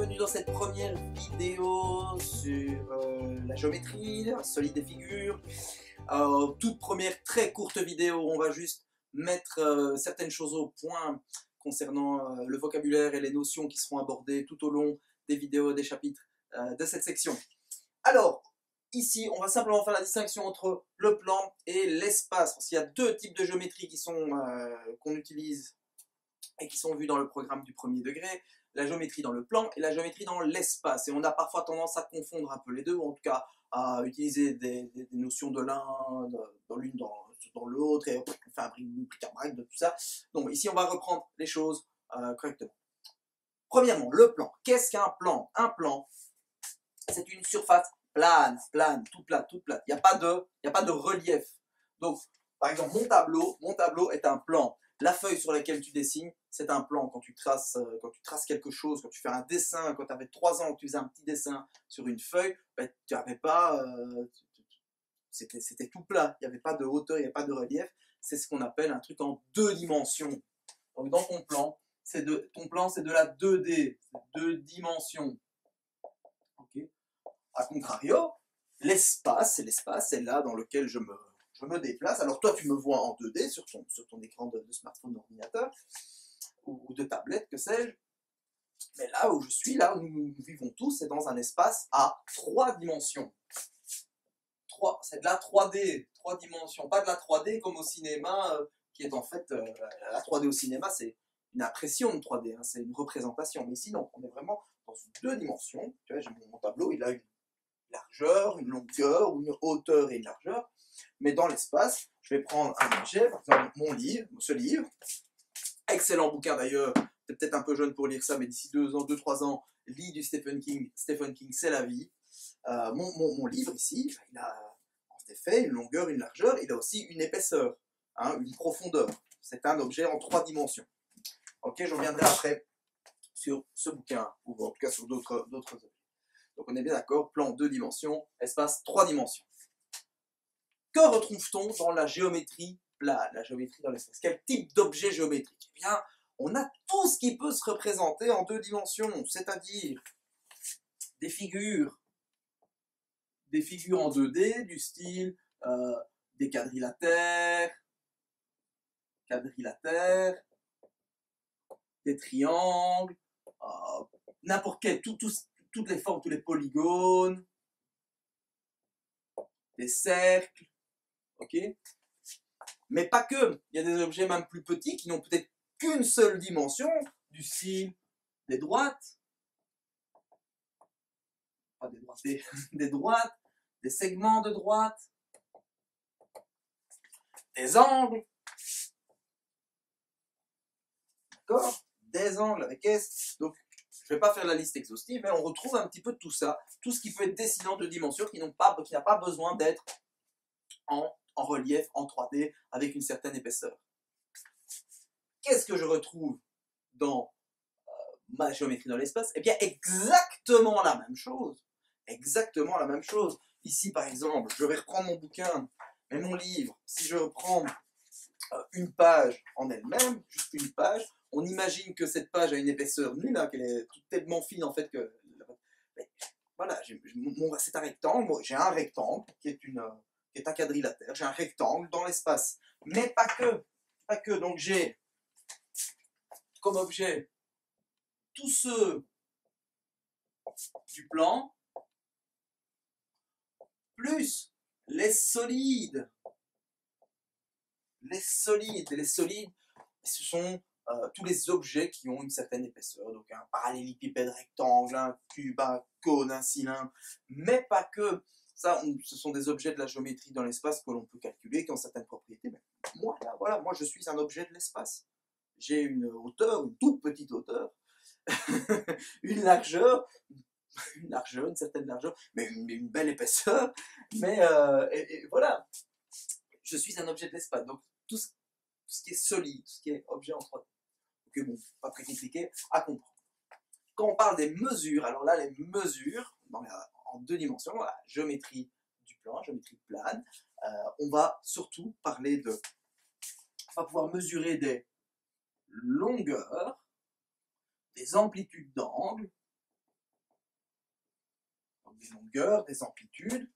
bienvenue dans cette première vidéo sur la géométrie, solide des figures. Toute première très courte vidéo, on va juste mettre certaines choses au point concernant le vocabulaire et les notions qui seront abordées tout au long des vidéos, des chapitres de cette section. Alors, ici, on va simplement faire la distinction entre le plan et l'espace, parce qu'il y a deux types de géométrie qui sont qu'on utilise et qui sont vus dans le programme du premier degré, la géométrie dans le plan et la géométrie dans l'espace. Et on a parfois tendance à confondre un peu les deux, ou en tout cas à utiliser des notions de l'un dans l'une dans l'autre, et on fait un bric-à-brac de tout ça. Donc ici, on va reprendre les choses correctement. Premièrement, le plan. Qu'est-ce qu'un plan? Un plan, c'est une surface plane, toute plate. Il n'y a pas de relief. Donc, par exemple, mon tableau est un plan. La feuille sur laquelle tu dessines, c'est un plan. Quand tu traces quelque chose, quand tu fais un dessin, quand tu avais 3 ans, tu faisais un petit dessin sur une feuille, ben, tu n'avais pas, c'était tout plat. Il n'y avait pas de hauteur, il n'y avait pas de relief. C'est ce qu'on appelle un truc en 2 dimensions. Donc dans ton plan, c'est de la 2D, 2 dimensions. Okay. A contrario, l'espace, c'est là dans lequel je me déplace. Alors toi, tu me vois en 2D sur ton écran de smartphone, d'ordinateur ou de tablette, que sais-je. Mais là où je suis, là où nous vivons tous, c'est dans un espace à 3 dimensions. C'est de la 3D, 3 dimensions. Pas de la 3D comme au cinéma, qui est en fait... la 3D au cinéma, c'est une impression de 3D, hein, c'est une représentation. Mais ici, non, on est vraiment dans 2 dimensions. Tu vois, j'ai mon tableau, il a une largeur, une longueur, ou une hauteur et une largeur. Mais dans l'espace, je vais prendre un objet, par exemple mon livre, ce livre. Excellent bouquin d'ailleurs, t'es peut-être un peu jeune pour lire ça, mais d'ici 2-3 ans, lis du Stephen King. Stephen King, c'est la vie. Mon livre ici, il a en effet une longueur, une largeur, il a aussi une épaisseur, hein, une profondeur. C'est un objet en 3 dimensions. Ok, je reviendrai après sur ce bouquin, ou en tout cas sur d'autres objets. Donc on est bien d'accord, plan 2 dimensions, espace 3 dimensions. Que retrouve-t-on dans la géométrie plane, la géométrie dans l'espace? Quel type d'objet géométrique? Eh bien, on a tout ce qui peut se représenter en 2 dimensions, c'est-à-dire des figures en 2D, du style des quadrilatères, des triangles, n'importe quel, toutes les formes, tous les polygones, des cercles, ok? Mais pas que, il y a des objets même plus petits qui n'ont peut-être qu'une seule dimension, du style des droites, pas des droites, des droites, des segments de droite, des angles, d'accord? Des angles avec S, donc je ne vais pas faire la liste exhaustive, mais on retrouve un petit peu de tout ça, tout ce qui peut être dessiné en 2 dimensions, qui n'a pas besoin d'être en relief, en 3D, avec une certaine épaisseur. Qu'est-ce que je retrouve dans ma géométrie dans l'espace? Eh bien, exactement la même chose. Exactement la même chose. Ici, par exemple, je vais reprendre mon bouquin, mais mon livre, si je reprends une page en elle-même, juste une page, on imagine que cette page a une épaisseur nulle, hein, qu'elle est tellement fine en fait que... Mais, voilà, c'est un rectangle, j'ai un rectangle qui est un quadrilatère, j'ai un rectangle dans l'espace. Mais pas que, donc j'ai comme objet tous ceux du plan, plus les solides. Les solides, ce sont tous les objets qui ont une certaine épaisseur. Donc un parallélépipède rectangle, un cube, un cône, un cylindre. Mais pas que. Ça, ce sont des objets de la géométrie dans l'espace que l'on peut calculer, qui ont certaines propriétés. Mais moi, là, voilà, moi je suis un objet de l'espace. J'ai une hauteur, une toute petite hauteur, une largeur, une certaine largeur, mais une belle épaisseur. Mais et voilà, je suis un objet de l'espace. Donc tout ce qui est solide, tout ce qui est objet en 3D. Ok, bon, pas très compliqué à comprendre. Quand on parle des mesures, alors là, les mesures, en 2 dimensions, la géométrie du plan, géométrie plane, on va surtout parler de... On va pouvoir mesurer des longueurs, des amplitudes d'angle, des longueurs, des amplitudes.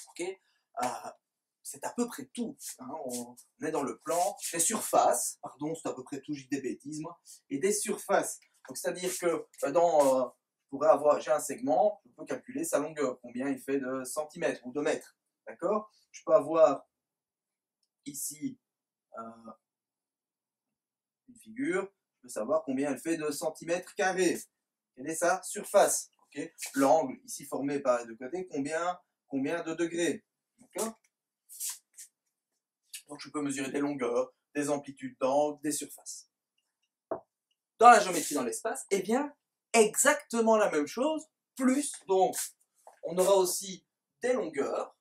Ok, c'est à peu près tout. Hein. On est dans le plan. Des surfaces, pardon, c'est à peu près tout, j'ai des bêtises moi. Et des surfaces. Donc c'est-à-dire que j'ai un segment, je peux calculer sa longueur, combien il fait de centimètres ou de mètres. D'accord? Je peux avoir ici une figure, je peux savoir combien elle fait de centimètres carrés. Quelle est sa surface? Okay. L'angle ici formé par les deux côtés, combien de degrés? D'accord? Donc je peux mesurer des longueurs, des amplitudes d'angle, des surfaces. Dans la géométrie dans l'espace, eh bien, exactement la même chose, plus, donc, on aura aussi des longueurs,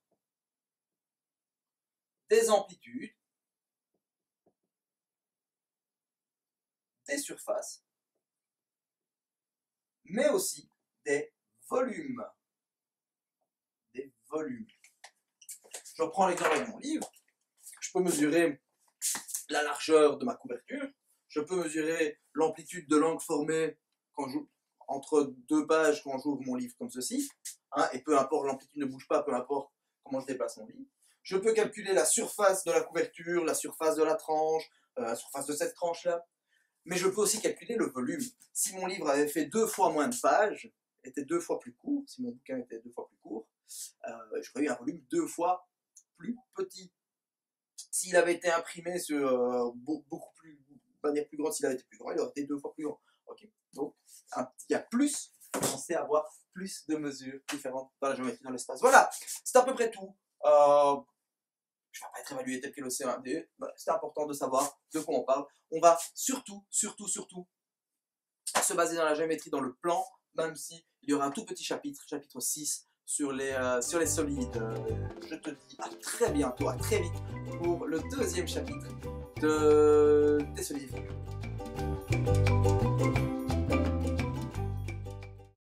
des amplitudes, des surfaces, mais aussi des volumes. Des volumes. Je reprends l'exemple de mon livre. Je peux mesurer la largeur de ma couverture. Je peux mesurer l'amplitude de l'angle formé entre deux pages quand j'ouvre mon livre comme ceci. Hein, et peu importe, l'amplitude ne bouge pas, peu importe comment je déplace mon livre. Je peux calculer la surface de la couverture, la surface de la tranche, la surface de cette tranche-là. Mais je peux aussi calculer le volume. Si mon livre avait fait 2 fois moins de pages, était 2 fois plus court, si mon bouquin était 2 fois plus court, j'aurais eu un volume 2 fois plus petit. S'il avait été imprimé sur beaucoup plus, de manière plus grande, s'il avait été plus grand, il aurait été 2 fois plus grand. Okay. Donc, il y a plus, on sait avoir plus de mesures différentes dans la géométrie dans l'espace. Voilà, c'est à peu près tout. Je ne vais pas être évalué tel que l'océan 1D. C'est important de savoir de quoi on parle. On va surtout se baser dans la géométrie, dans le plan, même s'il y aura un tout petit chapitre 6, sur les solides. Je te dis à très bientôt, à très vite, pour le 2e chapitre des solides.